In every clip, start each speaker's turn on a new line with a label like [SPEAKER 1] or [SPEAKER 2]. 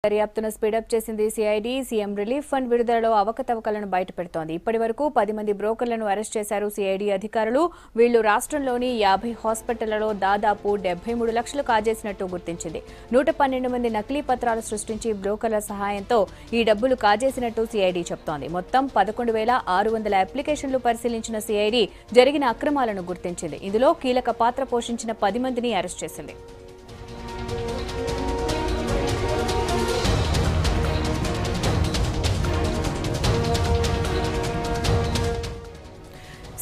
[SPEAKER 1] దర్యాప్తును స్పీడప్ చేసింది CID. CM relief fund విడుదలలో అవకతవకలను బయటపెడుతోంది. ఇప్పటివరకు 10 మంది బ్రోకర్లను అరెస్ట్ చేశారు సిఐడి అధికారులు. వీళ్లు రాష్ట్రంలోని 50 హాస్పిటళ్లలో దాదాపు 73 లక్షలు కాజేసినట్టు గుర్తించింది. 112 మంది నకిలీ పత్రాలు సృష్టించి బ్రోకర్ల సహాయంతో ఈ డబ్బులు కాజేసినట్టు సిఐడి చెబుతోంది. మొత్తం 11,600 అప్లికేషన్లు పరిశీలించిన సిఐడి జరిగిన అక్రమాలను గుర్తించింది. ఇందులో కీలక పాత్ర పోషించిన 10 మందిని అరెస్ట్ చేసింది.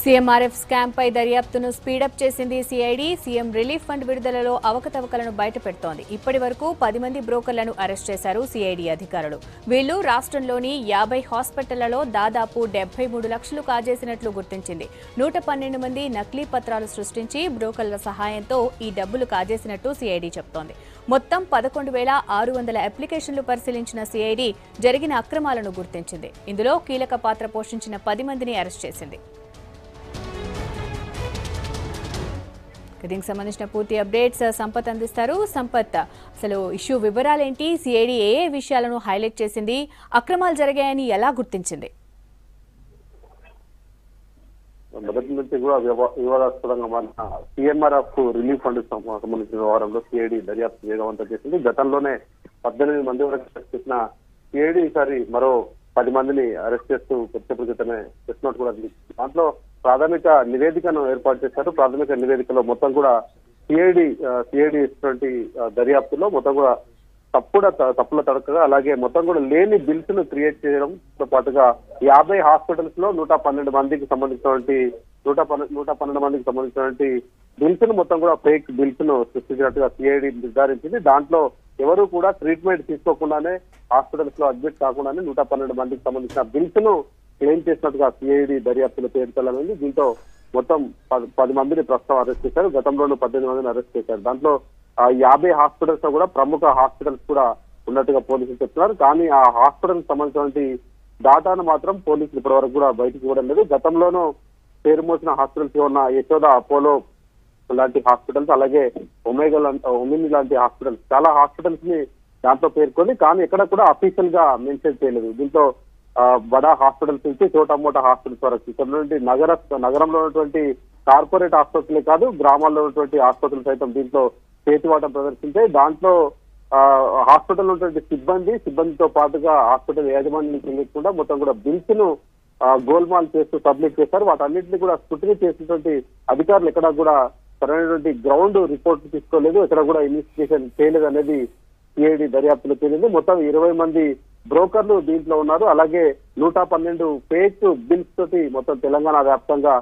[SPEAKER 1] సీఎంఆర్ఎఫ్ స్కామ్ పై దర్యాప్తును స్పీడప్ చేసింది సిఐడి. సీఎం రిలీఫ్ ఫండ్ విడుదలలో అవకతవకలను బయటపెడుతోంది. ఇప్పటి వరకు 10 మంది బ్రోకర్లను అరెస్ట్ చేశారు సిఐడి అధికారులు. వీళ్లు రాష్ట్రంలోని 50 హాస్పిటళ్లలో దాదాపు 73 లక్షలు కాజేసినట్లు గుర్తించింది. 112 మంది నకిలీ పత్రాలు సృష్టించి బ్రోకర్ల సహాయంతో ఈ డబ్బులు కాజేసినట్టు సిఐడి చెబుతోంది. మొత్తం 11,600 అప్లికేషన్లు పరిశీలించిన సిఐడి జరిగిన అక్రమాలను గుర్తించింది. ఇందులో కీలక పాత్ర పోషించిన 10 మందిని అరెస్ట్ చేసింది. దీనికి సంబంధించిన పూర్తి అప్డేట్స్ సంపత్ అందిస్తారు. సంపత్, అసలు ఇష్యూ వివరాలేంటి? సిఐడి ఏ విషయాలను హైలైట్ చేసింది? అక్రమాలు జరిగాయని ఎలా గుర్తించింది?
[SPEAKER 2] మొదటి నుంచి కూడా వివాదాస్పదంగా మారిన సీఎంఆర్ఎఫ్ రిలీఫ్ ఫండ్ సంబంధించిన వ్యవహారంలో సిఐడి దర్యాప్తు వేగవంతం చేసింది. గతంలోనే 18 మంది వరకు అరెస్ట్ చేసిన సిఐడి ఈసారి మరో 10 మందిని అరెస్ట్ చేస్తూ కొద్దిసేపటి క్రితమే చేసినట్టు కూడా దాంట్లో ప్రాథమిక నివేదికను ఏర్పాటు చేశారు. ప్రాథమిక నివేదికలో మొత్తం కూడా సిఐడి ఇచ్చినటువంటి దర్యాప్తులో మొత్తం కూడా తప్పుల తడకగా అలాగే మొత్తం కూడా లేని బిల్స్ ను క్రియేట్ చేయడంతో పాటుగా 50 హాస్పిటల్స్ లో 112 మందికి సంబంధించినటువంటి 112 మందికి సంబంధించినటువంటి బిల్స్ ను మొత్తం కూడా ఫేక్ బిల్స్ ను సృష్టించినట్టుగా సిఐడి నిర్ధారించింది. దాంట్లో ఎవరు కూడా ట్రీట్మెంట్ తీసుకోకుండానే హాస్పిటల్స్ లో అడ్మిట్ కాకుండానే 112 మందికి సంబంధించిన బిల్స్ ను క్లెయిమ్ చేసినట్టుగా సిఐడి దర్యాప్తులో తేలింది. దీంతో మొత్తం 10 మందిని ప్రస్తుతం అరెస్ట్ చేశారు. గతంలోనూ 18 మందిని అరెస్ట్ చేశారు. దాంట్లో 50 హాస్పిటల్స్ లో కూడా ప్రముఖ హాస్పిటల్స్ కూడా ఉన్నట్టుగా పోలీసులు చెప్తున్నారు. కానీ ఆ హాస్పిటల్ సంబంధించినటువంటి డాటాను మాత్రం పోలీసులు ఇప్పటి వరకు కూడా బయటకు ఇవ్వడం లేదు. గతంలోనూ పేరు మోసిన హాస్పిటల్స్ ఉన్న యశోద, అపోలో లాంటి హాస్పిటల్స్ అలాగే ఒమిని లాంటి హాస్పిటల్స్ చాలా హాస్పిటల్స్ ని దాంట్లో పేర్కొని కానీ ఎక్కడ కూడా అఫీషియల్ గా మెన్షన్ చేయలేదు. దీంతో బడా హాస్పిటల్స్ నుంచి చోటా మోటా హాస్పిటల్స్ వరకు ఇక్కడ నుండి నగరంలో ఉన్నటువంటి కార్పొరేట్ ఆసుపత్రులే కాదు గ్రామాల్లో ఉన్నటువంటి ఆసుపత్రులు సైతం దీంట్లో చేతివాటం ప్రదర్శించాయి. దాంట్లో హాస్పిటల్ ఉన్నటువంటి సిబ్బందితో పాటుగా హాస్పిటల్ యాజమాన్యం తెలియకుండా మొత్తం కూడా బిల్స్ ను గోల్మాల్ చేస్తూ సబ్మిట్ చేశారు. వాటన్నింటినీ కూడా స్క్రూటినీ చేసినటువంటి అధికారులు ఎక్కడ కూడా సరైనటువంటి గ్రౌండ్ రిపోర్ట్ తీసుకోలేదు, ఎక్కడ కూడా ఇన్వెస్టిగేషన్ చేయలేదు అనేది సిఐడి దర్యాప్తులో తేలింది. మొత్తం 20 మంది బ్రోకర్లు దీంట్లో ఉన్నారు. అలాగే 112 ఫేక్ బిల్స్ తోటి మొత్తం తెలంగాణ వ్యాప్తంగా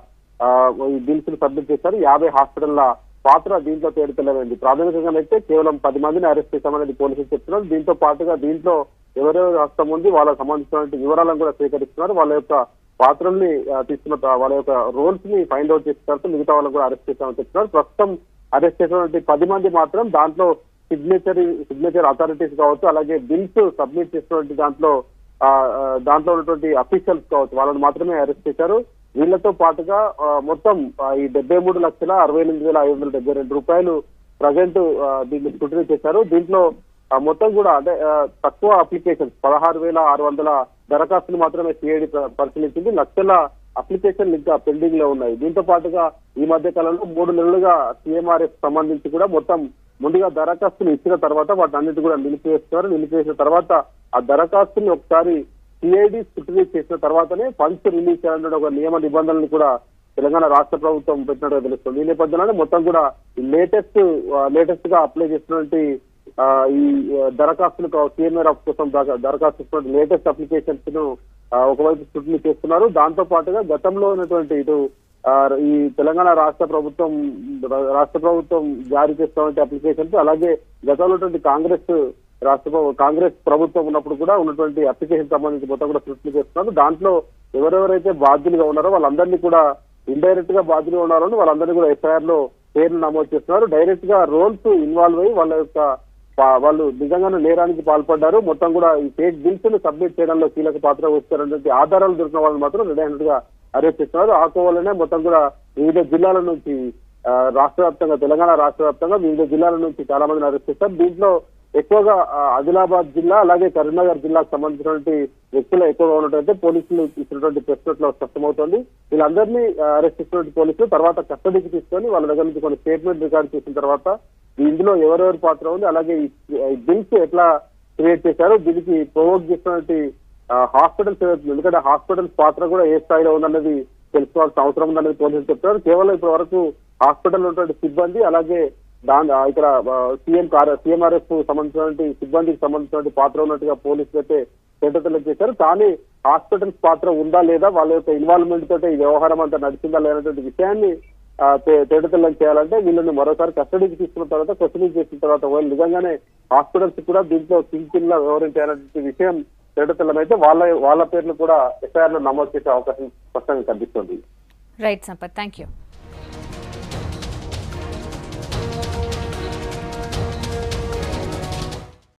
[SPEAKER 2] ఈ బిల్స్ ను సబ్మిట్ చేశారు. 50 హాస్పిటల్ల పాత్ర దీంట్లో తేలిపోయింది. ప్రాథమికంగా అయితే కేవలం 10 మందిని అరెస్ట్ చేశామనేది పోలీసులు చెప్తున్నారు. దీంతో పాటుగా దీంట్లో ఎవరెవరు హస్తం ఉంది వాళ్ళకి సంబంధించినటువంటి వివరాలను కూడా సేకరిస్తున్నారు. వాళ్ళ యొక్క పాత్రల్ని తీసుకున్న వాళ్ళ యొక్క రోల్స్ ని ఫైండ్ అవుట్ చేస్తున్నారు. మిగతా వాళ్ళని కూడా అరెస్ట్ చేశామని చెప్తున్నారు. ప్రస్తుతం అరెస్ట్ చేసినటువంటి 10 మంది మాత్రం దాంట్లో సిగ్నేచర్ అథారిటీస్ కావచ్చు అలాగే బిల్స్ సబ్మిట్ చేసినటువంటి దాంట్లో ఉన్నటువంటి అఫీషియల్స్ కావచ్చు వాళ్ళని మాత్రమే అరెస్ట్ చేశారు. వీళ్లతో పాటుగా మొత్తం ఈ 73,68,572 రూపాయలు ప్రజెంట్ దీన్ని స్క్రూటినీ చేశారు. దీంట్లో మొత్తం కూడా అంటే తక్కువ అప్లికేషన్స్ 16,600 దరఖాస్తులు మాత్రమే సిఐడి పరిశీలించింది. లక్షల అప్లికేషన్లు ఇంకా పెండింగ్ లో ఉన్నాయి. దీంతో పాటుగా ఈ మధ్య కాలంలో 3 నెలలుగా సీఎంఆర్ఎఫ్ సంబంధించి కూడా మొత్తం ముందుగా దరఖాస్తులు ఇచ్చిన తర్వాత వాటన్నిటి కూడా నిలిపివేస్తున్నారు. నిలిపివేసిన తర్వాత ఆ దరఖాస్తుని ఒకసారి సిఐడి స్క్రూటినీ చేసిన తర్వాతనే ఫండ్స్ రిలీజ్ చేయాలనే ఒక నియమ నిబంధనలు కూడా తెలంగాణ రాష్ట్ర ప్రభుత్వం పెట్టినట్టుగా తెలుస్తుంది. ఈ నేపథ్యంలోనే మొత్తం కూడా లేటెస్ట్ గా అప్లై చేసినటువంటి ఈ దరఖాస్తులు సీఎంఆర్ఎఫ్ కోసం దరఖాస్తు లేటెస్ట్ అప్లికేషన్స్ ను ఒకవైపు స్క్రూటినీ చేస్తున్నారు. దాంతో పాటుగా గతంలో ఉన్నటువంటి ఇటు ఈ తెలంగాణ రాష్ట్ర ప్రభుత్వం జారీ చేస్తున్నటువంటి అప్లికేషన్స్ అలాగే గతంలో ఉన్నటువంటి కాంగ్రెస్ ప్రభుత్వం ఉన్నప్పుడు కూడా ఉన్నటువంటి అప్లికేషన్ సంబంధించి మొత్తం కూడా స్క్రూటినీ చేస్తున్నారు. దాంట్లో ఎవరెవరైతే బాధ్యులుగా ఉన్నారో వాళ్ళందరినీ కూడా ఇండైరెక్ట్ గా బాధ్యులుగా ఉన్నారో వాళ్ళందరినీ కూడా ఎఫ్ఐఆర్ లో పేర్లు నమోదు చేస్తున్నారు. డైరెక్ట్ గా రోల్స్ ఇన్వాల్వ్ అయ్యి వాళ్ళు నిజంగానే నేరానికి పాల్పడ్డారు. మొత్తం కూడా ఈ ఫేక్ బిల్స్ ను సబ్మిట్ చేయడంలో కీలక పాత్ర వస్తారనేటువంటి ఆధారాలు దొరికిన వాళ్ళని మాత్రం రెడీ అయినట్టుగా అరెస్ట్ చేస్తున్నారు. ఆ కోవలనే మొత్తం కూడా వివిధ జిల్లాల నుంచి రాష్ట్ర వ్యాప్తంగా తెలంగాణ రాష్ట్ర వ్యాప్తంగా వివిధ జిల్లాల నుంచి చాలా మందిని అరెస్ట్ చేస్తారు. దీంట్లో ఎక్కువగా ఆదిలాబాద్ జిల్లా అలాగే కరీంనగర్ జిల్లాకు సంబంధించినటువంటి వ్యక్తులు ఎక్కువగా ఉన్నట్టయితే పోలీసులు ఇచ్చినటువంటి ప్రెస్ నోట్ లో స్పష్టమవుతోంది. వీళ్ళందరినీ అరెస్ట్ చేసినటువంటి పోలీసులు తర్వాత కస్టడీకి తీసుకొని వాళ్ళ దగ్గర నుంచి కొన్ని స్టేట్మెంట్ రికార్డ్ చేసిన తర్వాత ఇందులో ఎవరెవరి పాత్ర ఉంది, అలాగే ఈ బిల్స్ ఎట్లా క్రియేట్ చేశారు, దీనికి ప్రొవోక్ చేసినటువంటి హాస్పిటల్స్ ఏదైతుంది, ఎందుకంటే హాస్పిటల్స్ పాత్ర కూడా ఏ స్థాయిలో ఉందన్నది తెలుసుకోవాల్సిన అవసరం ఉందనేది పోలీసులు చెప్తారు. కేవలం ఇప్పటి వరకు హాస్పిటల్ ఉన్నటువంటి సిబ్బంది అలాగే ఇక్కడ సీఎంఆర్ఎఫ్ సంబంధించినటువంటి సిబ్బందికి సంబంధించినటువంటి పాత్ర ఉన్నట్టుగా పోలీసులు అయితే తేటతెల్లం చేశారు. కానీ హాస్పిటల్స్ పాత్ర ఉందా లేదా, వాళ్ళ యొక్క ఇన్వాల్వ్మెంట్ తోటే ఈ వ్యవహారం అంతా నడిచిందా లేనటువంటి విషయాన్ని తేటతెల్లం చేయాలంటే వీళ్ళని మరోసారి కస్టడీకి తీసుకున్న తర్వాత క్వశ్చనింగ్ చేసిన తర్వాత వాళ్ళు నిజంగానే హాస్పిటల్స్ కూడా దీంట్లో కింగ్ లా వ్యవహరించాలనే విషయం తేటతెల్లం అయితే వాళ్ళ పేర్లు కూడా ఎఫ్ఐఆర్ లో నమోదు చేసే అవకాశం స్పష్టంగా కనిపిస్తుంది.
[SPEAKER 1] Right Sampath, thank you.